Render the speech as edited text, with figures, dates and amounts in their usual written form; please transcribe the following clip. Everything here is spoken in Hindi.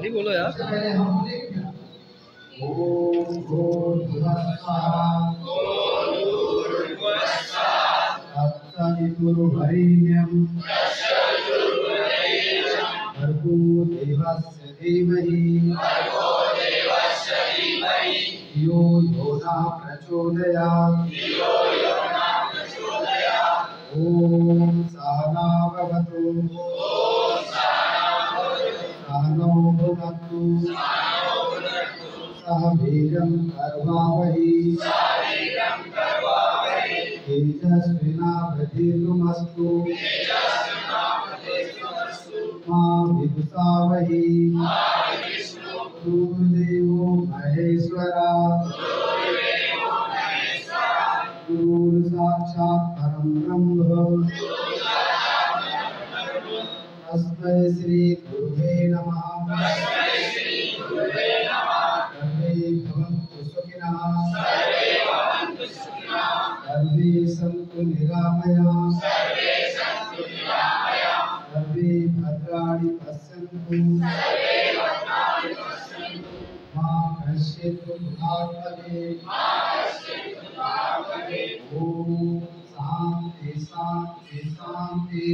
नहीं बोलो यार। ओम तत्सवितुर्वरेण्यं भर्गो देवस्य धीमहि धियो यो न प्रचोदयात्। ओम सहना भवतु सहनौ भुनक्तु सह वीर्यं करवावहै तेजस्विनावधीतमस्तु मा विद्विषावहै। गुरुदेवो महेश्वरा गुरु साक्षात् परं ब्रह्म तस्मै श्री गुरुवे नमः। सर्वे भवन्तु सुखिनः सर्वे सन्तु निरामयाः सर्वे भद्राणि पश्यन्तु मा कश्चित् दुःखात् भवेत्। ओम शांति शांति शांति।